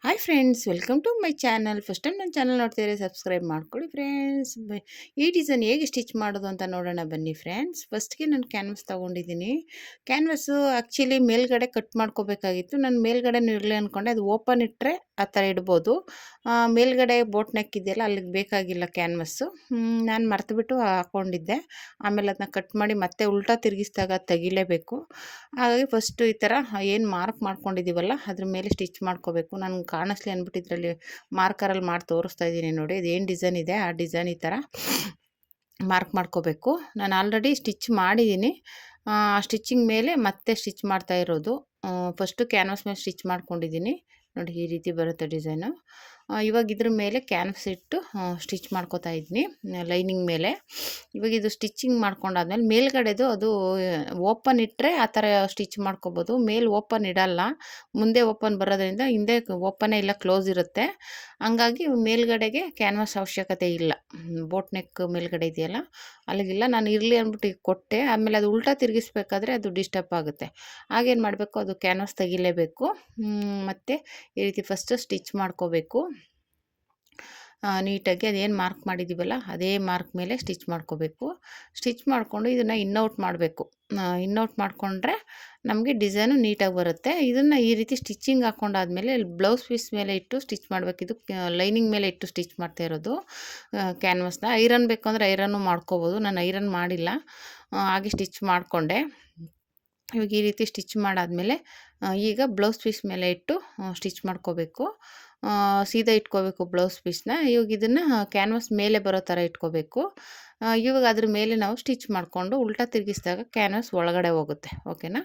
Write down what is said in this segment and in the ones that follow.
Hi friends, welcome to my channel. First time ನನ್ನ channel ನೋಡ್ತಿದ್ರೆ subscribe ಮಾಡ್ಕೊಳ್ಳಿ friends. ಈ ಡಿಸೈನ್ ಹೇಗೆ ಸ್ಟಿಚ್ ಮಾಡೋದು ಅಂತ ನೋಡೋಣ ಬನ್ನಿ ಫ್ರೆಂಡ್ಸ್. ಫಸ್ಟ್ಗೆ ನಾನು ಕ್ಯಾನ್ವಾಸ್ ತೊಗೊಂಡಿದ್ದೀನಿ. ಕ್ಯಾನ್ವಾಸು ಆ್ಯಕ್ಚುಲಿ ಮೇಲ್ಗಡೆ ಕಟ್ ಮಾಡ್ಕೋಬೇಕಾಗಿತ್ತು. ನಾನು ಮೇಲ್ಗಡೆ ಇರಲಿ ಅಂದ್ಕೊಂಡೆ, ಅದು ಓಪನ್ ಇಟ್ಟರೆ ಆ ಥರ ಇಡ್ಬೋದು. ಮೇಲ್ಗಡೆ ಬೋಟ್ ನೆಕ್ ಇದೆಯಲ್ಲ, ಅಲ್ಲಿಗೆ ಬೇಕಾಗಿಲ್ಲ ಕ್ಯಾನ್ವಾಸು. ನಾನು ಮರ್ತುಬಿಟ್ಟು ಹಾಕ್ಕೊಂಡಿದ್ದೆ. ಆಮೇಲೆ ಅದನ್ನ ಕಟ್ ಮಾಡಿ ಮತ್ತೆ ಉಲ್ಟಾ ತಿರುಗಿಸಿದಾಗ ತೆಗಿಲೇಬೇಕು. ಹಾಗಾಗಿ ಫಸ್ಟು ಈ ಥರ ಏನು ಮಾರ್ಕ್ ಮಾಡ್ಕೊಂಡಿದ್ದೀವಲ್ಲ ಅದ್ರ ಮೇಲೆ ಸ್ಟಿಚ್ ಮಾಡ್ಕೋಬೇಕು. ನಾನು ಕಾಣಿಸ್ಲಿ ಅಂದ್ಬಿಟ್ಟು ಇದರಲ್ಲಿ ಮಾರ್ಕರಲ್ಲಿ ಮಾಡಿ ತೋರಿಸ್ತಾ ಇದ್ದೀನಿ ನೋಡಿ. ಅದೇನು ಡಿಸೈನ್ ಇದೆ ಆ ಡಿಸೈನ್ ಈ ಥರ ಮಾರ್ಕ್ ಮಾಡ್ಕೋಬೇಕು. ನಾನು ಆಲ್ರೆಡಿ ಸ್ಟಿಚ್ ಮಾಡಿದ್ದೀನಿ. ಸ್ಟಿಚ್ಚಿಂಗ್ ಮೇಲೆ ಮತ್ತೆ ಸ್ಟಿಚ್ ಮಾಡ್ತಾ ಇರೋದು. ಫಸ್ಟು ಕ್ಯಾನ್ವಾಸ್ ಮೇಲೆ ಸ್ಟಿಚ್ ಮಾಡ್ಕೊಂಡಿದ್ದೀನಿ ನೋಡಿ. ಈ ರೀತಿ ಬರುತ್ತೆ ಡಿಸೈನು. ಇವಾಗ ಇದ್ರ ಮೇಲೆ ಕ್ಯಾನ್ವಾಸ್ ಇಟ್ಟು ಸ್ಟಿಚ್ ಮಾಡ್ಕೋತಾ ಇದ್ದೀನಿ ಲೈನಿಂಗ್ ಮೇಲೆ. ಇವಾಗ ಇದು ಸ್ಟಿಚ್ಚಿಂಗ್ ಮಾಡ್ಕೊಂಡಾದ್ಮೇಲೆ ಮೇಲ್ಗಡೆದು ಅದು ಓಪನ್ ಇಟ್ಟರೆ ಆ ಥರ ಸ್ಟಿಚ್ ಮಾಡ್ಕೋಬೋದು. ಮೇಲೆ ಓಪನ್ ಇಡಲ್ಲ, ಮುಂದೆ ಓಪನ್ ಬರೋದ್ರಿಂದ ಹಿಂದೆ ಓಪನೇ ಇಲ್ಲ, ಕ್ಲೋಸ್ ಇರುತ್ತೆ. ಹಂಗಾಗಿ ಮೇಲ್ಗಡೆಗೆ ಕ್ಯಾನ್ವಾಸ್ ಅವಶ್ಯಕತೆ ಇಲ್ಲ. ಬೋಟ್ ನೆಕ್ ಮೇಲ್ಗಡೆ ಇದೆಯಲ್ಲ ಅಲ್ಲಿಗಿಲ್ಲ. ನಾನು ಇರಲಿ ಅಂದ್ಬಿಟ್ಟು ಕೊಟ್ಟೆ. ಆಮೇಲೆ ಅದು ಉಲ್ಟಾ ತಿರುಗಿಸ್ಬೇಕಾದ್ರೆ ಅದು ಡಿಸ್ಟರ್ಬ್ ಆಗುತ್ತೆ. ಆಗೇನು ಮಾಡಬೇಕು, ಅದು ಕ್ಯಾನ್ವಾಸ್ ತೆಗಿಲೇಬೇಕು. ಮತ್ತು ಈ ರೀತಿ ಫಸ್ಟು ಸ್ಟಿಚ್ ಮಾಡ್ಕೋಬೇಕು ನೀಟಾಗಿ. ಅದೇನು ಮಾರ್ಕ್ ಮಾಡಿದ್ದೀವಲ್ಲ ಅದೇ ಮಾರ್ಕ್ ಮೇಲೆ ಸ್ಟಿಚ್ ಮಾಡ್ಕೋಬೇಕು. ಸ್ಟಿಚ್ ಮಾಡಿಕೊಂಡು ಇದನ್ನು ಇನ್ನೌಟ್ ಮಾಡಬೇಕು. ಇನ್ನೌಟ್ ಮಾಡಿಕೊಂಡ್ರೆ ನಮಗೆ ಡಿಸೈನು ನೀಟಾಗಿ ಬರುತ್ತೆ. ಇದನ್ನು ಈ ರೀತಿ ಸ್ಟಿಚ್ಚಿಂಗ್ ಹಾಕ್ಕೊಂಡಾದ್ಮೇಲೆ ಬ್ಲೌಸ್ ಪೀಸ್ ಮೇಲೆ ಇಟ್ಟು ಸ್ಟಿಚ್ ಮಾಡಬೇಕು. ಇದು ಲೈನಿಂಗ್ ಮೇಲೆ ಇಟ್ಟು ಸ್ಟಿಚ್ ಮಾಡ್ತಾ ಇರೋದು ಕ್ಯಾನ್ವಾಸ್ನ. ಐರನ್ ಬೇಕಂದರೆ ಐರನ್ನು ಮಾಡ್ಕೋಬೋದು. ನಾನು ಐರನ್ ಮಾಡಿಲ್ಲ, ಹಾಗೆ ಸ್ಟಿಚ್ ಮಾಡಿಕೊಂಡೆ. ಇವಾಗ ಈ ರೀತಿ ಸ್ಟಿಚ್ ಮಾಡಾದಮೇಲೆ ಈಗ ಬ್ಲೌಸ್ ಪೀಸ್ ಮೇಲೆ ಇಟ್ಟು ಸ್ಟಿಚ್ ಮಾಡ್ಕೋಬೇಕು. ಸೀದಾ ಇಟ್ಕೋಬೇಕು ಬ್ಲೌಸ್ ಪೀಸ್ನ. ಇವಾಗ ಇದನ್ನು ಕ್ಯಾನ್ವಾಸ್ ಮೇಲೆ ಬರೋ ಥರ ಇಟ್ಕೋಬೇಕು. ಇವಾಗ ಅದ್ರ ಮೇಲೆ ನಾವು ಸ್ಟಿಚ್ ಮಾಡಿಕೊಂಡು ಉಲ್ಟಾ ತಿರುಗಿಸಿದಾಗ ಕ್ಯಾನ್ವಾಸ್ ಒಳಗಡೆ ಹೋಗುತ್ತೆ. ಓಕೆನಾ?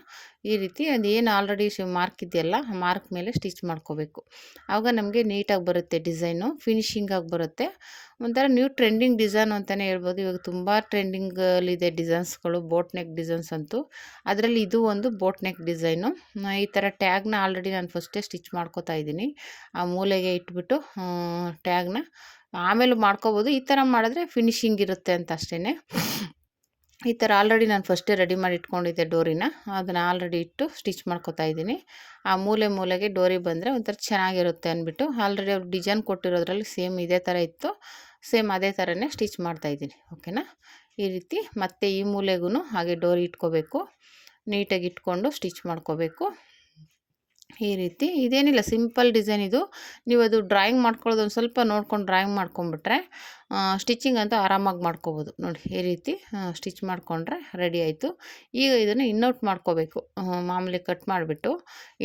ಈ ರೀತಿ ಅದೇನು ಆಲ್ರೆಡಿ ಮಾರ್ಕ್ ಇದೆಯಲ್ಲ ಆ ಮಾರ್ಕ್ ಮೇಲೆ ಸ್ಟಿಚ್ ಮಾಡ್ಕೋಬೇಕು. ಆವಾಗ ನಮಗೆ ನೀಟಾಗಿ ಬರುತ್ತೆ, ಡಿಸೈನು ಫಿನಿಶಿಂಗಾಗಿ ಬರುತ್ತೆ. ಒಂಥರ ನ್ಯೂ ಟ್ರೆಂಡಿಂಗ್ ಡಿಸೈನ್ ಅಂತಲೇ ಹೇಳ್ಬೋದು. ಇವಾಗ ತುಂಬ ಟ್ರೆಂಡಿಂಗಲ್ಲಿದೆ ಡಿಸೈನ್ಸ್ಗಳು, ಬೋಟ್ ನೆಕ್ ಡಿಸೈನ್ಸ್ ಅಂತೂ. ಅದರಲ್ಲಿ ಇದು ಒಂದು ಬೋಟ್ ನೆಕ್ ಡಿಸೈನು. ಈ ಥರ ಟ್ಯಾಗ್ನ ಆಲ್ರೆಡಿ ನಾನು ಫಸ್ಟೇ ಸ್ಟಿಚ್ ಮಾಡ್ಕೋತಾ ಇದ್ದೀನಿ. ಆ ಮೂಲೆಗೆ ಇಟ್ಬಿಟ್ಟು ಟ್ಯಾಗ್ನ ಆಮೇಲೆ ಮಾಡ್ಕೋಬೋದು. ಈ ಥರ ಮಾಡಿದ್ರೆ ಫಿನಿಶಿಂಗ್ ಇರುತ್ತೆ ಅಂತ ಅಷ್ಟೇ. ಈ ಥರ ಆಲ್ರೆಡಿ ನಾನು ಫಸ್ಟೇ ರೆಡಿ ಮಾಡಿ ಇಟ್ಕೊಂಡಿದ್ದೆ ಡೋರಿನ. ಅದನ್ನು ಆಲ್ರೆಡಿ ಇಟ್ಟು ಸ್ಟಿಚ್ ಮಾಡ್ಕೋತಾ ಇದ್ದೀನಿ. ಆ ಮೂಲೆಗೆ ಡೋರಿ ಬಂದರೆ ಒಂಥರ ಚೆನ್ನಾಗಿರುತ್ತೆ ಅಂದ್ಬಿಟ್ಟು ಆಲ್ರೆಡಿ ಅವ್ರು ಡಿಸೈನ್ ಕೊಟ್ಟಿರೋದ್ರಲ್ಲಿ ಸೇಮ್ ಇದೇ ಥರ ಇತ್ತು. ಸೇಮ್ ಅದೇ ಥರನೇ ಸ್ಟಿಚ್ ಮಾಡ್ತಾಯಿದ್ದೀನಿ. ಓಕೆನಾ? ಈ ರೀತಿ ಮತ್ತೆ ಈ ಮೂಲೆಗೂ ಹಾಗೆ ಡೋರಿ ಇಟ್ಕೋಬೇಕು. ನೀಟಾಗಿ ಇಟ್ಕೊಂಡು ಸ್ಟಿಚ್ ಮಾಡ್ಕೋಬೇಕು. ಈ ರೀತಿ ಇದೇನಿಲ್ಲ, ಸಿಂಪಲ್ ಡಿಸೈನ್ ಇದು. ನೀವು ಅದು ಡ್ರಾಯಿಂಗ್ ಮಾಡ್ಕೊಳ್ಳೋದು ಒಂದು ಸ್ವಲ್ಪ ನೋಡ್ಕೊಂಡು ಡ್ರಾಯಿಂಗ್ ಮಾಡ್ಕೊಂಬಿಟ್ರೆ ಸ್ಟಿಚ್ಚಿಂಗ್ ಅಂತೂ ಆರಾಮಾಗಿ ಮಾಡ್ಕೋಬೋದು ನೋಡಿ. ಈ ರೀತಿ ಸ್ಟಿಚ್ ಮಾಡಿಕೊಂಡ್ರೆ ರೆಡಿ ಆಯಿತು. ಈಗ ಇದನ್ನು ಇನ್ನೌಟ್ ಮಾಡ್ಕೋಬೇಕು. ಮಾಮೂಲಿ ಕಟ್ ಮಾಡಿಬಿಟ್ಟು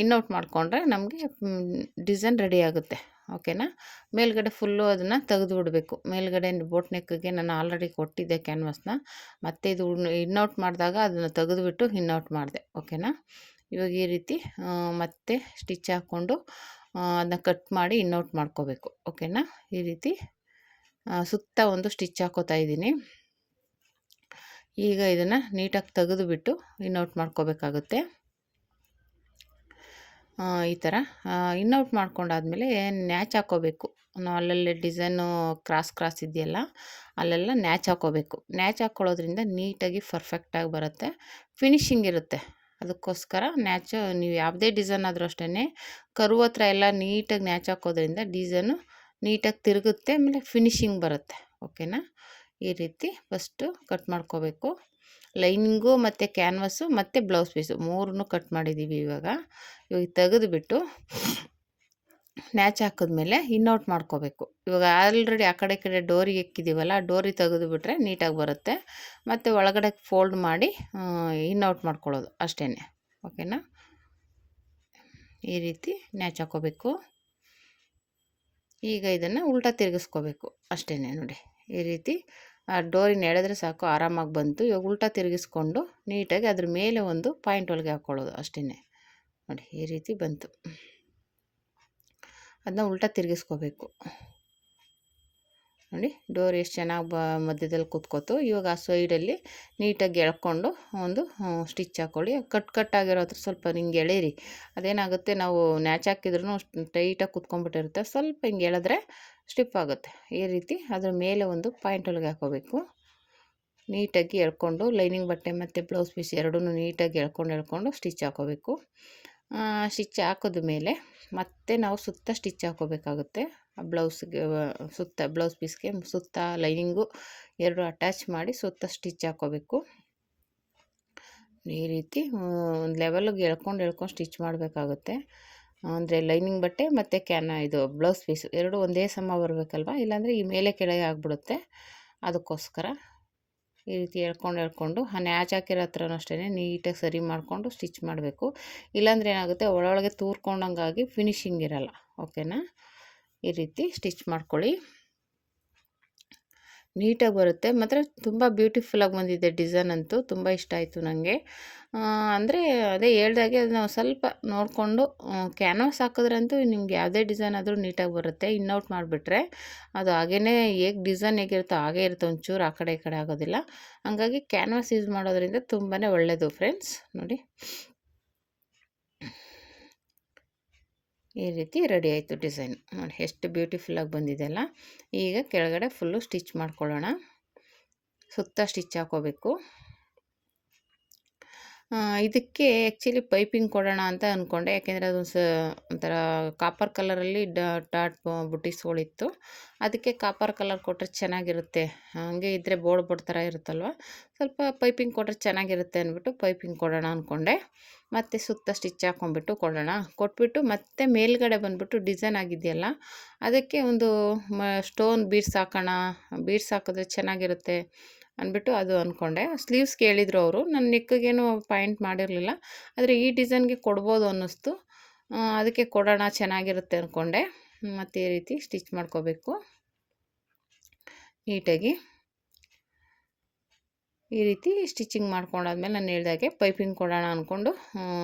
ಇನ್ನೌಟ್ ಮಾಡಿಕೊಂಡ್ರೆ ನಮಗೆ ಡಿಸೈನ್ ರೆಡಿ ಆಗುತ್ತೆ. ಓಕೆನಾ? ಮೇಲ್ಗಡೆ ಫುಲ್ಲು ಅದನ್ನು ತೆಗೆದು ಬಿಡಬೇಕು. ಮೇಲ್ಗಡೆ ಬೋಟ್ ನೆಕ್ಗೆ ನಾನು ಆಲ್ರೆಡಿ ಕೊಟ್ಟಿದ್ದೆ ಕ್ಯಾನ್ವಾಸ್ನ. ಮತ್ತು ಇದು ಇನ್ನೌಟ್ ಮಾಡಿದಾಗ ಅದನ್ನು ತೆಗೆದುಬಿಟ್ಟು ಇನ್ನೌಟ್ ಮಾಡಿದೆ. ಓಕೆನಾ? ಇವಾಗ ಈ ರೀತಿ ಮತ್ತೆ ಸ್ಟಿಚ್ ಹಾಕ್ಕೊಂಡು ಅದನ್ನ ಕಟ್ ಮಾಡಿ ಇನ್ನೌಟ್ ಮಾಡ್ಕೋಬೇಕು. ಓಕೆನಾ? ಈ ರೀತಿ ಸುತ್ತ ಒಂದು ಸ್ಟಿಚ್ ಹಾಕೋತಾ ಇದ್ದೀನಿ. ಈಗ ಇದನ್ನು ನೀಟಾಗಿ ತೆಗೆದುಬಿಟ್ಟು ಇನ್ನೌಟ್ ಮಾಡ್ಕೋಬೇಕಾಗುತ್ತೆ. ಈ ಥರ ಇನ್ನೌಟ್ ಮಾಡ್ಕೊಂಡಾದ್ಮೇಲೆ ನ್ಯಾಚ್ ಹಾಕ್ಕೋಬೇಕು. ನಾವು ಅಲ್ಲಲ್ಲೇ ಡಿಸೈನು ಕ್ರಾಸ್ ಇದೆಯಲ್ಲ ಅಲ್ಲೆಲ್ಲ ನ್ಯಾಚ್ ಹಾಕ್ಕೋಬೇಕು. ನ್ಯಾಚ್ ಹಾಕ್ಕೊಳ್ಳೋದ್ರಿಂದ ನೀಟಾಗಿ ಪರ್ಫೆಕ್ಟಾಗಿ ಬರುತ್ತೆ, ಫಿನಿಶಿಂಗ್ ಇರುತ್ತೆ. ಅದಕ್ಕೋಸ್ಕರ ನ್ಯಾಚು ನೀವು ಯಾವುದೇ ಡಿಸೈನ್ ಆದರೂ ಅಷ್ಟೇ ಕರ್ವ್ ಹತ್ರ ಎಲ್ಲ ನೀಟಾಗಿ ನ್ಯಾಚ್ ಹಾಕೋದ್ರಿಂದ ಡಿಸೈನು ನೀಟಾಗಿ ತಿರುಗುತ್ತೆ, ಆಮೇಲೆ ಫಿನಿಶಿಂಗ್ ಬರುತ್ತೆ. ಓಕೆನಾ? ಈ ರೀತಿ ಫಸ್ಟು ಕಟ್ ಮಾಡ್ಕೋಬೇಕು. ಲೈನಿಂಗು ಮತ್ತು ಕ್ಯಾನ್ವಾಸು ಮತ್ತು ಬ್ಲೌಸ್ ಪೀಸು ಮೂರನ್ನು ಕಟ್ ಮಾಡಿದ್ದೀವಿ. ಇವಾಗ ತೆಗೆದುಬಿಟ್ಟು ನ್ಯಾಚ್ ಹಾಕಿದ್ಮೇಲೆ ಇನ್ನೌಟ್ ಮಾಡ್ಕೋಬೇಕು. ಇವಾಗ ಆಲ್ರೆಡಿ ಆ ಕಡೆ ಡೋರಿ ಎಕ್ಕಿದ್ದೀವಲ್ಲ, ಡೋರಿ ತೆಗೆದುಬಿಟ್ರೆ ನೀಟಾಗಿ ಬರುತ್ತೆ. ಮತ್ತು ಒಳಗಡೆ ಫೋಲ್ಡ್ ಮಾಡಿ ಇನ್ನೌಟ್ ಮಾಡ್ಕೊಳ್ಳೋದು ಅಷ್ಟೇ. ಓಕೆನಾ? ಈ ರೀತಿ ನ್ಯಾಚ್ ಹಾಕೋಬೇಕು. ಈಗ ಇದನ್ನು ಉಲ್ಟಾ ತಿರುಗಿಸ್ಕೋಬೇಕು ಅಷ್ಟೇ ನೋಡಿ. ಈ ರೀತಿ ಡೋರಿನ ಎಳೆದ್ರೆ ಸಾಕು, ಆರಾಮಾಗಿ ಬಂತು. ಇವಾಗ ಉಲ್ಟಾ ತಿರುಗಿಸ್ಕೊಂಡು ನೀಟಾಗಿ ಅದ್ರ ಮೇಲೆ ಒಂದು ಪಾಯಿಂಟ್ ಒಳಗೆ ಹಾಕ್ಕೊಳ್ಳೋದು ಅಷ್ಟೇ ನೋಡಿ. ಈ ರೀತಿ ಬಂತು. ಅದನ್ನ ಉಲ್ಟಾ ತಿರುಗಿಸ್ಕೋಬೇಕು ನೋಡಿ. ಡೋರ್ ಎಷ್ಟು ಚೆನ್ನಾಗಿ ಮಧ್ಯದಲ್ಲಿ ಕೂತ್ಕೋತು. ಇವಾಗ ಆ ಸೈಡಲ್ಲಿ ನೀಟಾಗಿ ಎಳ್ಕೊಂಡು ಒಂದು ಸ್ಟಿಚ್ ಹಾಕ್ಕೊಳ್ಳಿ. ಕಟ್ ಆಗಿರೋ ಹತ್ರ ಸ್ವಲ್ಪ ಹಿಂಗೆ ಎಳೀರಿ. ಅದೇನಾಗುತ್ತೆ, ನಾವು ನ್ಯಾಚ್ ಹಾಕಿದ್ರೂ ಟೈಟಾಗಿ ಕೂತ್ಕೊಂಡ್ಬಿಟ್ಟಿರುತ್ತೆ. ಸ್ವಲ್ಪ ಹಿಂಗೆ ಎಳೆದ್ರೆ ಸ್ಟಿಪ್ ಆಗುತ್ತೆ. ಈ ರೀತಿ ಅದ್ರ ಮೇಲೆ ಒಂದು ಪಾಯಿಂಟ್ ಒಳಗೆ ಹಾಕೋಬೇಕು. ನೀಟಾಗಿ ಎಳ್ಕೊಂಡು ಲೈನಿಂಗ್ ಬಟ್ಟೆ ಮತ್ತು ಬ್ಲೌಸ್ ಪೀಸ್ ಎರಡೂ ನೀಟಾಗಿ ಎಳ್ಕೊಂಡು ಸ್ಟಿಚ್ ಹಾಕೋಬೇಕು. ಸ್ಟಿಚ್ ಹಾಕಿದ ಮೇಲೆ ಮತ್ತೆ ನಾವು ಸುತ್ತ ಸ್ಟಿಚ್ ಹಾಕೋಬೇಕಾಗುತ್ತೆ. ಬ್ಲೌಸ್ಗೆ ಸುತ್ತ ಬ್ಲೌಸ್ ಪೀಸ್ಗೆ ಸುತ್ತ ಲೈನಿಂಗು ಎರಡು ಅಟ್ಯಾಚ್ ಮಾಡಿ ಸುತ್ತ ಸ್ಟಿಚ್ ಹಾಕೋಬೇಕು. ಈ ರೀತಿ ಒಂದು ಲೆವೆಲ್ಗೆ ಎಳ್ಕೊಂಡು ಸ್ಟಿಚ್ ಮಾಡಬೇಕಾಗುತ್ತೆ. ಅಂದರೆ ಲೈನಿಂಗ್ ಬಟ್ಟೆ ಮತ್ತು ಇದು ಬ್ಲೌಸ್ ಪೀಸ್ ಎರಡು ಒಂದೇ ಸಮ ಬರಬೇಕಲ್ವ, ಇಲ್ಲಾಂದರೆ ಈ ಮೇಲೆ ಕೆಳಗೆ ಆಗಿಬಿಡುತ್ತೆ. ಅದಕ್ಕೋಸ್ಕರ ಈ ರೀತಿ ಎಳ್ಕೊಂಡು ಆ ನ್ಯಾಚ್ ಹಾಕಿರೋ ಹತ್ರನೂ ಅಷ್ಟೇ ನೀಟಾಗಿ ಸರಿ ಮಾಡಿಕೊಂಡು ಸ್ಟಿಚ್ ಮಾಡಬೇಕು. ಇಲ್ಲಾಂದರೆ ಏನಾಗುತ್ತೆ, ಒಳೊಳಗೆ ತೂರ್ಕೊಂಡಂಗಾಗಿ ಫಿನಿಶಿಂಗ್ ಇರಲ್ಲ. ಓಕೆನಾ? ಈ ರೀತಿ ಸ್ಟಿಚ್ ಮಾಡ್ಕೊಳ್ಳಿ, ನೀಟಾಗಿ ಬರುತ್ತೆ. ಮಾತ್ರ ತುಂಬ ಬ್ಯೂಟಿಫುಲ್ಲಾಗಿ ಬಂದಿದೆ. ಡಿಸೈನ್ ಅಂತೂ ತುಂಬ ಇಷ್ಟ ಆಯಿತು ನನಗೆ. ಅಂದರೆ ಅದೇ ಹೇಳ್ದಾಗೆ ಅದನ್ನ ಸ್ವಲ್ಪ ನೋಡಿಕೊಂಡು ಕ್ಯಾನ್ವಾಸ್ ಹಾಕಿದ್ರಂತೂ ನಿಮ್ಗೆ ಯಾವುದೇ ಡಿಸೈನ್ ಆದರೂ ನೀಟಾಗಿ ಬರುತ್ತೆ. ಇನ್ನೌಟ್ ಮಾಡಿಬಿಟ್ರೆ ಅದು ಹಾಗೇ ಡಿಸೈನ್ ಹೇಗಿರುತ್ತೋ ಹಾಗೇ ಇರುತ್ತೆ, ಒಂಚೂರು ಆ ಕಡೆ ಈ ಕಡೆ ಆಗೋದಿಲ್ಲ. ಹಾಗಾಗಿ ಕ್ಯಾನ್ವಾಸ್ ಯೂಸ್ ಮಾಡೋದ್ರಿಂದ ತುಂಬಾ ಒಳ್ಳೆಯದು ಫ್ರೆಂಡ್ಸ್. ನೋಡಿ, ಈ ರೀತಿ ರೆಡಿ ಆಯಿತು ಡಿಸೈನ್. ನೋಡಿ ಎಷ್ಟು ಬ್ಯೂಟಿಫುಲ್ಲಾಗಿ ಬಂದಿದೆ ಅಲ್ಲ. ಈಗ ಕೆಳಗಡೆ ಫುಲ್ಲು ಸ್ಟಿಚ್ ಮಾಡ್ಕೊಳ್ಳೋಣ. ಸುತ್ತ ಸ್ಟಿಚ್ ಹಾಕೋಬೇಕು. ಇದಕ್ಕೆ ಆ್ಯಕ್ಚುಲಿ ಪೈಪಿಂಗ್ ಕೊಡೋಣ ಅಂತ ಅಂದ್ಕೊಂಡೆ, ಯಾಕೆಂದರೆ ಅದು ಒಂಥರ ಕಾಪರ್ ಕಲರಲ್ಲಿ ಡಾಟ್ ಬುಟ್ಟಿಸ್ಗಳಿತ್ತು. ಅದಕ್ಕೆ ಕಾಪರ್ ಕಲರ್ ಕೊಟ್ಟರೆ ಚೆನ್ನಾಗಿರುತ್ತೆ, ಹಾಗೆ ಇದ್ದರೆ ಬೋರ್ಡ್ ಥರ ಇರುತ್ತಲ್ವ, ಸ್ವಲ್ಪ ಪೈಪಿಂಗ್ ಕೊಟ್ಟರೆ ಚೆನ್ನಾಗಿರುತ್ತೆ ಅಂದ್ಬಿಟ್ಟು ಪೈಪಿಂಗ್ ಕೊಡೋಣ ಅಂದ್ಕೊಂಡೆ. ಮತ್ತು ಸುತ್ತ ಸ್ಟಿಚ್ ಹಾಕ್ಕೊಂಬಿಟ್ಟು ಕೊಡೋಣ, ಕೊಟ್ಬಿಟ್ಟು ಮತ್ತೆ ಮೇಲ್ಗಡೆ ಬಂದುಬಿಟ್ಟು ಡಿಸೈನ್ ಆಗಿದೆಯಲ್ಲ ಅದಕ್ಕೆ ಒಂದು ಸ್ಟೋನ್ ಬೀಡ್ಸ್ ಹಾಕೋಣ, ಬೀಡ್ಸ್ ಹಾಕಿದ್ರೆ ಚೆನ್ನಾಗಿರುತ್ತೆ ಅಂದ್ಬಿಟ್ಟು ಅದು ಅಂದ್ಕೊಂಡೆ. ಸ್ಲೀವ್ಸ್ ಕೇಳಿದ್ರು ಅವರು, ನನ್ನ ನೆಕ್ಗೇನು ಪಾಯಿಂಟ್ ಮಾಡಿರಲಿಲ್ಲ, ಆದರೆ ಈ ಡಿಸೈನ್ಗೆ ಕೊಡ್ಬೋದು ಅನ್ನಿಸ್ತು. ಅದಕ್ಕೆ ಕೊಡೋಣ, ಚೆನ್ನಾಗಿರುತ್ತೆ ಅಂದ್ಕೊಂಡೆ. ಮತ್ತು ಈ ರೀತಿ ಸ್ಟಿಚ್ ಮಾಡ್ಕೋಬೇಕು ನೀಟಾಗಿ. ಈ ರೀತಿ ಸ್ಟಿಚಿಂಗ್ ಮಾಡ್ಕೊಂಡಾದ್ಮೇಲೆ ನಾನು ಹೇಳ್ದಾಗೆ ಪೈಪಿಂಗ್ ಕೊಡೋಣ ಅಂದ್ಕೊಂಡು,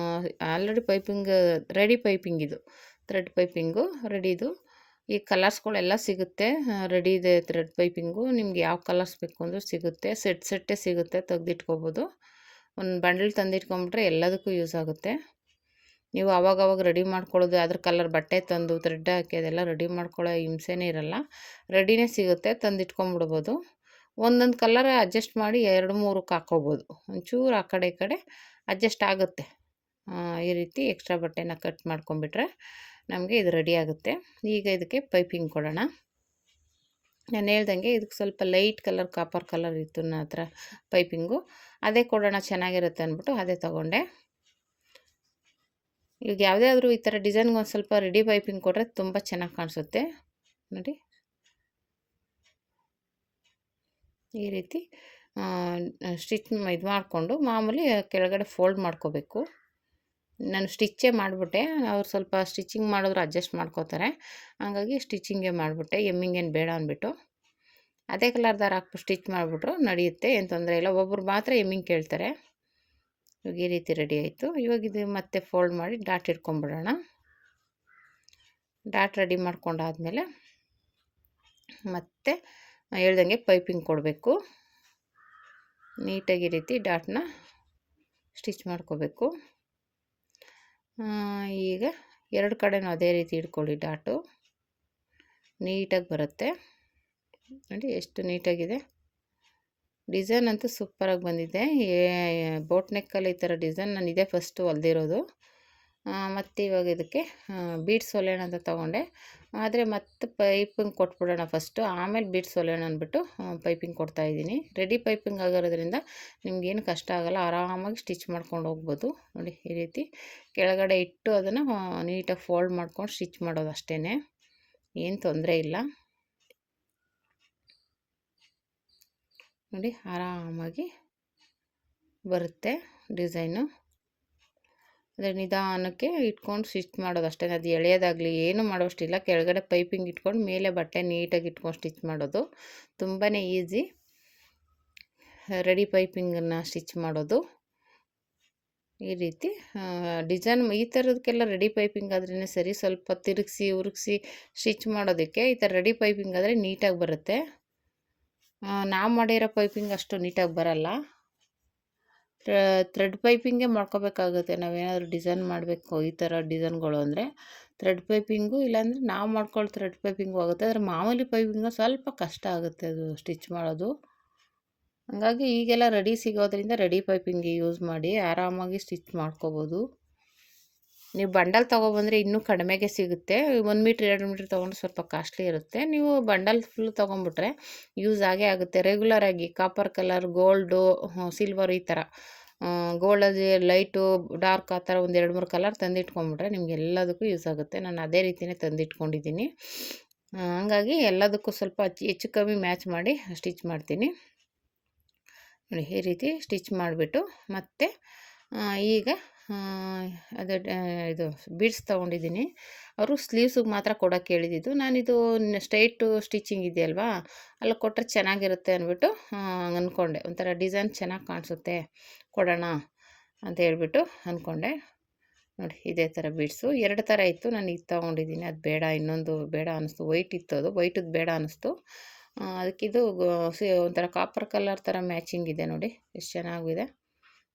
ಆಲ್ರೆಡಿ ಪೈಪಿಂಗ್ ರೆಡಿ, ಪೈಪಿಂಗ್ ಇದು ಥ್ರೆಡ್ ಪೈಪಿಂಗು ರೆಡಿದು. ಈ ಕಲರ್ಸ್ಗಳೆಲ್ಲ ಸಿಗುತ್ತೆ, ರೆಡಿ ಇದೆ ಥ್ರೆಡ್ ಪೈಪಿಂಗು. ನಿಮ್ಗೆ ಯಾವ ಕಲರ್ಸ್ ಬೇಕು ಅಂದರೂ ಸಿಗುತ್ತೆ, ಸೆಟ್ಟೇ ಸಿಗುತ್ತೆ, ತೆಗೆದಿಟ್ಕೋಬೋದು. ಒಂದು ಬಂಡಲ್ ತಂದಿಟ್ಕೊಂಬಿಟ್ರೆ ಎಲ್ಲದಕ್ಕೂ ಯೂಸ್ ಆಗುತ್ತೆ. ನೀವು ಆವಾಗವಾಗ ರೆಡಿ ಮಾಡ್ಕೊಳ್ಳೋದು, ಅದ್ರ ಕಲರ್ ಬಟ್ಟೆ ತಂದು ಥ್ರೆಡ್ ಹಾಕಿ ಅದೆಲ್ಲ ರೆಡಿ ಮಾಡ್ಕೊಳ್ಳೋ ಹಿಂಸೆನೇ ಇರಲ್ಲ, ರೆಡಿನೇ ಸಿಗುತ್ತೆ, ತಂದಿಟ್ಕೊಂಬಿಡ್ಬೋದು. ಒಂದೊಂದು ಕಲರ್ ಅಡ್ಜಸ್ಟ್ ಮಾಡಿ 2-3ಕ್ಕೆ ಹಾಕ್ಕೋಬೋದು, ಒಂಚೂರು ಆ ಕಡೆ ಈ ಕಡೆ ಅಡ್ಜಸ್ಟ್ ಆಗುತ್ತೆ. ಈ ರೀತಿ ಎಕ್ಸ್ಟ್ರಾ ಬಟ್ಟೆನ ಕಟ್ ಮಾಡ್ಕೊಂಬಿಟ್ರೆ ನಮಗೆ ಇದು ರೆಡಿ ಆಗುತ್ತೆ. ಈಗ ಇದಕ್ಕೆ ಪೈಪಿಂಗ್ ಕೊಡೋಣ. ನಾನು ಹೇಳ್ದಂಗೆ ಇದಕ್ಕೆ ಸ್ವಲ್ಪ ಲೈಟ್ ಕಲರ್ ಕಾಪರ್ ಕಲರ್ ಇತ್ತು ನನ್ನ ಹತ್ರ ಪೈಪಿಂಗು, ಅದೇ ಕೊಡೋಣ ಚೆನ್ನಾಗಿರುತ್ತೆ ಅಂದ್ಬಿಟ್ಟು ಅದೇ ತೊಗೊಂಡೆ. ಈಗ ಯಾವುದೇ ಆದರೂ ಈ ಥರ ಡಿಸೈನ್ಗೆ ಒಂದು ಸ್ವಲ್ಪ ರೆಡಿ ಪೈಪಿಂಗ್ ಕೊಟ್ಟರೆ ತುಂಬ ಚೆನ್ನಾಗಿ ಕಾಣಿಸುತ್ತೆ. ನೋಡಿ, ಈ ರೀತಿ ಸ್ಟಿಚ್ ಇದು ಮಾಡಿಕೊಂಡು ಮಾಮೂಲಿ ಕೆಳಗಡೆ ಫೋಲ್ಡ್ ಮಾಡ್ಕೋಬೇಕು. ನಾನು ಸ್ಟಿಚ್ಚೇ ಮಾಡಿಬಿಟ್ಟೆ, ಅವ್ರು ಸ್ವಲ್ಪ ಸ್ಟಿಚಿಂಗ್ ಮಾಡಿದ್ರು ಅಡ್ಜಸ್ಟ್ ಮಾಡ್ಕೋತಾರೆ, ಹಾಗಾಗಿ ಸ್ಟಿಚಿಂಗೇ ಮಾಡಿಬಿಟ್ಟೆ, ಎಮ್ಮಿಂಗ್ ಏನು ಬೇಡ ಅಂದ್ಬಿಟ್ಟು. ಅದೇ ಕಲರ್ ದಾರ ಹಾಕ್ಬಿಟ್ಟು ಸ್ಟಿಚ್ ಮಾಡಿಬಿಟ್ರು ನಡೆಯುತ್ತೆ, ಏನು ತೊಂದರೆ ಇಲ್ಲ. ಒಬ್ಬರು ಮಾತ್ರ ಎಮ್ಮಿಂಗ್ ಕೇಳ್ತಾರೆ. ಇವಾಗ ಈ ರೀತಿ ರೆಡಿ ಆಯಿತು. ಇವಾಗ ಇದು ಮತ್ತೆ ಫೋಲ್ಡ್ ಮಾಡಿ ಡಾಟ್ ಇಟ್ಕೊಂಡ್ಬಿಡೋಣ. ಡಾಟ್ ರೆಡಿ ಮಾಡ್ಕೊಂಡಾದ್ಮೇಲೆ ಮತ್ತೆ ಹೇಳ್ದಂಗೆ ಪೈಪಿಂಗ್ ಕೊಡಬೇಕು. ನೀಟಾಗಿ ಈ ರೀತಿ ಡಾಟ್ನ ಸ್ಟಿಚ್ ಮಾಡ್ಕೋಬೇಕು. ಈಗ ಎರಡು ಕಡೆನೂ ಅದೇ ರೀತಿ ಇಟ್ಕೊಳ್ಳಿ, ಡಾಟು ನೀಟಾಗಿ ಬರುತ್ತೆ. ನೋಡಿ ಎಷ್ಟು ನೀಟಾಗಿದೆ, ಡಿಸೈನ್ ಅಂತೂ ಸೂಪರಾಗಿ ಬಂದಿದೆ. ಬೋಟ್ ನೆಕ್ಕಲ್ಲಿ ಈ ಥರ ಡಿಸೈನ್ ನಾನು ಇದೇ ಫಸ್ಟು ಹೊಲ್ದಿರೋದು. ಮತ್ತು ಇವಾಗ ಇದಕ್ಕೆ ಬೀಡ್ಸ್ ಹೊಲಿಯೋಣ ಅಂತ ತೊಗೊಂಡೆ, ಆದರೆ ಮತ್ತೆ ಪೈಪಿಂಗ್ ಕೊಟ್ಬಿಡೋಣ ಫಸ್ಟು, ಆಮೇಲೆ ಬೀಡ್ಸ್ ಹೊಲಿಯೋಣ ಅಂದ್ಬಿಟ್ಟು ಪೈಪಿಂಗ್ ಕೊಡ್ತಾಯಿದ್ದೀನಿ. ರೆಡಿ ಪೈಪಿಂಗ್ ಆಗಿರೋದ್ರಿಂದ ನಿಮಗೇನು ಕಷ್ಟ ಆಗೋಲ್ಲ, ಆರಾಮಾಗಿ ಸ್ಟಿಚ್ ಮಾಡ್ಕೊಂಡು ಹೋಗ್ಬೋದು. ನೋಡಿ ಈ ರೀತಿ ಕೆಳಗಡೆ ಇಟ್ಟು ಅದನ್ನು ನೀಟಾಗಿ ಫೋಲ್ಡ್ ಮಾಡ್ಕೊಂಡು ಸ್ಟಿಚ್ ಮಾಡೋದು ಅಷ್ಟೇ, ಏನು ತೊಂದರೆ ಇಲ್ಲ. ನೋಡಿ ಆರಾಮಾಗಿ ಬರುತ್ತೆ ಡಿಸೈನು. ಅಂದರೆ ನಿಧಾನಕ್ಕೆ ಇಟ್ಕೊಂಡು ಸ್ಟಿಚ್ ಮಾಡೋದು ಅಷ್ಟೇ, ಅದು ಎಳೆಯೋದಾಗಲಿ ಏನು ಮಾಡೋಷ್ಟಿಲ್ಲ. ಕೆಳಗಡೆ ಪೈಪಿಂಗ್ ಇಟ್ಕೊಂಡು ಮೇಲೆ ಬಟ್ಟೆ ನೀಟಾಗಿ ಇಟ್ಕೊಂಡು ಸ್ಟಿಚ್ ಮಾಡೋದು ತುಂಬಾ ಈಸಿ. ರೆಡಿ ಪೈಪಿಂಗನ್ನು ಸ್ಟಿಚ್ ಮಾಡೋದು ಈ ರೀತಿ ಡಿಸೈನ್ ಈ ಥರದಕ್ಕೆಲ್ಲ ರೆಡಿ ಪೈಪಿಂಗ್ ಆದ್ರೇ ಸರಿ, ಸ್ವಲ್ಪ ತಿರುಗಿಸಿ ಉರುಗಿಸಿ ಸ್ಟಿಚ್ ಮಾಡೋದಕ್ಕೆ. ಈ ಥರ ರೆಡಿ ಪೈಪಿಂಗ್ ಆದರೆ ನೀಟಾಗಿ ಬರುತ್ತೆ. ನಾವು ಮಾಡಿರೋ ಪೈಪಿಂಗ್ ಅಷ್ಟು ನೀಟಾಗಿ ಬರಲ್ಲ. ಥ್ರೆಡ್ ಪೈಪಿಂಗೇ ಮಾಡ್ಕೋಬೇಕಾಗುತ್ತೆ, ನಾವೇನಾದರೂ ಡಿಸೈನ್ ಮಾಡಬೇಕು ಈ ಥರ ಡಿಸೈನ್ಗಳು ಅಂದರೆ ಥ್ರೆಡ್ ಪೈಪಿಂಗು, ಇಲ್ಲಾಂದರೆ ನಾವು ಮಾಡ್ಕೊಳ್ಳೋ ಥ್ರೆಡ್ ಪೈಪಿಂಗು ಆಗುತ್ತೆ. ಆದರೆ ಮಾಮೂಲಿ ಪೈಪಿಂಗು ಸ್ವಲ್ಪ ಕಷ್ಟ ಆಗುತ್ತೆ ಅದು ಸ್ಟಿಚ್ ಮಾಡೋದು. ಹಾಗಾಗಿ ಈಗೆಲ್ಲ ರೆಡಿ ಸಿಗೋದ್ರಿಂದ ರೆಡಿ ಪೈಪಿಂಗ್ ಯೂಸ್ ಮಾಡಿ ಆರಾಮಾಗಿ ಸ್ಟಿಚ್ ಮಾಡ್ಕೋಬೋದು. ನೀವು ಬಂಡಲ್ ತೊಗೊಬಂದರೆ ಇನ್ನೂ ಕಡಿಮೆಗೆ ಸಿಗುತ್ತೆ. 1 ಮೀಟ್ರ್ 2 ಮೀಟ್ರ್ ತೊಗೊಂಡ್ರೆ ಸ್ವಲ್ಪ ಕಾಸ್ಟ್ಲಿ ಇರುತ್ತೆ. ನೀವು ಬಂಡಲ್ ಫುಲ್ ತೊಗೊಂಬಿಟ್ರೆ ಯೂಸ್ ಆಗೇ ಆಗುತ್ತೆ. ರೆಗ್ಯುಲರಾಗಿ ಕಾಪರ್ ಕಲರ್, ಗೋಲ್ಡು, ಸಿಲ್ವರ್ ಈ ಥರ ಗೋಲ್ಡಲ್ಲಿ ಲೈಟು, ಡಾರ್ಕ್ ಆ ಥರ ಒಂದು 2-3 ಕಲರ್ ತಂದಿಟ್ಕೊಂಬಿಟ್ರೆ ನಿಮ್ಗೆ ಎಲ್ಲದಕ್ಕೂ ಯೂಸ್ ಆಗುತ್ತೆ. ನಾನು ಅದೇ ರೀತಿಯೇ ತಂದಿಟ್ಕೊಂಡಿದ್ದೀನಿ. ಹಂಗಾಗಿ ಎಲ್ಲದಕ್ಕೂ ಸ್ವಲ್ಪ ಹೆಚ್ಚು ಕಮ್ಮಿ ಮ್ಯಾಚ್ ಮಾಡಿ ಸ್ಟಿಚ್ ಮಾಡ್ತೀನಿ. ನೋಡಿ ಈ ರೀತಿ ಸ್ಟಿಚ್ ಮಾಡಿಬಿಟ್ಟು ಮತ್ತೆ ಈಗ ಇದು ಬೀಡ್ಸ್ ತೊಗೊಂಡಿದ್ದೀನಿ. ಅವರು ಸ್ಲೀವ್ಸಿಗೆ ಮಾತ್ರ ಕೊಡೋಕ್ಕೆ ಹೇಳಿದ್ದು. ನಾನಿದು ಸ್ಟ್ರೈಟು ಸ್ಟಿಚಿಂಗ್ ಇದೆಯಲ್ವಾ, ಅಲ್ಲಿ ಕೊಟ್ಟರೆ ಚೆನ್ನಾಗಿರುತ್ತೆ ಅಂದ್ಬಿಟ್ಟು ಅಂದ್ಕೊಂಡೆ. ಒಂಥರ ಡಿಸೈನ್ ಚೆನ್ನಾಗಿ ಕಾಣಿಸುತ್ತೆ, ಕೊಡೋಣ ಅಂತ ಹೇಳ್ಬಿಟ್ಟು ಅಂದ್ಕೊಂಡೆ. ನೋಡಿ ಇದೇ ಥರ ಬೀಡ್ಸು 2 ಥರ ಇತ್ತು. ನಾನು ಇದು ತೊಗೊಂಡಿದ್ದೀನಿ. ಅದು ಬೇಡ, ಇನ್ನೊಂದು ಬೇಡ ಅನ್ನಿಸ್ತು. ವೈಟ್ ಇತ್ತು, ಅದು ವೈಟದ್ದು ಬೇಡ ಅನ್ನಿಸ್ತು. ಅದಕ್ಕಿದು ಒಂಥರ ಕಾಪರ್ ಕಲರ್ ಥರ ಮ್ಯಾಚಿಂಗ್ ಇದೆ. ನೋಡಿ ಎಷ್ಟು ಚೆನ್ನಾಗಿದೆ.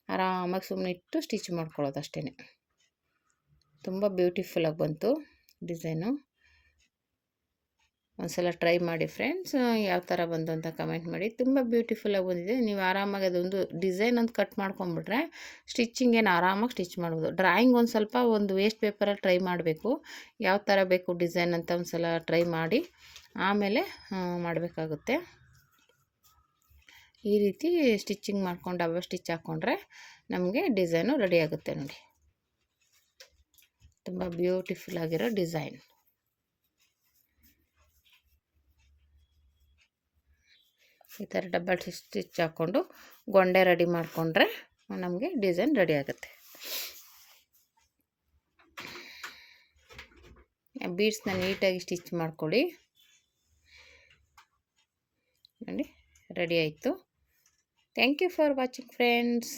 ಆರಾಮಾಗಿ ಸುಮ್ಮನೆ ಇಟ್ಟು ಸ್ಟಿಚ್ ಮಾಡ್ಕೊಳ್ಳೋದು ಅಷ್ಟೇ. ತುಂಬ ಬ್ಯೂಟಿಫುಲ್ಲಾಗಿ ಬಂತು ಡಿಸೈನು. ಒಂದ್ಸಲ ಟ್ರೈ ಮಾಡಿ ಫ್ರೆಂಡ್ಸ್, ಯಾವ ಥರ ಬಂತು ಅಂತ ಕಮೆಂಟ್ ಮಾಡಿ. ತುಂಬ ಬ್ಯೂಟಿಫುಲ್ಲಾಗಿ ಬಂದಿದೆ. ನೀವು ಆರಾಮಾಗಿ ಅದೊಂದು ಡಿಸೈನ್ ಅಂತ ಕಟ್ ಮಾಡ್ಕೊಂಬಿಟ್ರೆ ಸ್ಟಿಚಿಂಗ್ ಏನು ಆರಾಮಾಗಿ ಸ್ಟಿಚ್ ಮಾಡ್ಬೋದು. ಡ್ರಾಯಿಂಗ್ ಒಂದು ಸ್ವಲ್ಪ ಒಂದು ವೇಸ್ಟ್ ಪೇಪರಲ್ಲಿ ಟ್ರೈ ಮಾಡಬೇಕು, ಯಾವ ಥರ ಬೇಕು ಡಿಸೈನ್ ಅಂತ ಒಂದು ಸಲ ಟ್ರೈ ಮಾಡಿ ಆಮೇಲೆ ಮಾಡಬೇಕಾಗುತ್ತೆ. ಈ ರೀತಿ ಸ್ಟಿಚಿಂಗ್ ಮಾಡ್ಕೊಂಡು ಡಬಲ್ ಸ್ಟಿಚ್ ಹಾಕ್ಕೊಂಡ್ರೆ ನಮಗೆ ಡಿಸೈನು ರೆಡಿ ಆಗುತ್ತೆ. ನೋಡಿ ತುಂಬ ಬ್ಯೂಟಿಫುಲ್ ಆಗಿರೋ ಡಿಸೈನ್. ಈ ಥರ ಡಬಲ್ ಸ್ಟಿಚ್ ಹಾಕ್ಕೊಂಡು ಗೊಂಡೆ ರೆಡಿ ಮಾಡಿಕೊಂಡ್ರೆ ನಮಗೆ ಡಿಸೈನ್ ರೆಡಿ ಆಗುತ್ತೆ. ಬೀಡ್ಸ್ನ ನೀಟಾಗಿ ಸ್ಟಿಚ್ ಮಾಡ್ಕೊಳ್ಳಿ. ನೋಡಿ ರೆಡಿ ಆಯಿತು. Thank you for watching friends.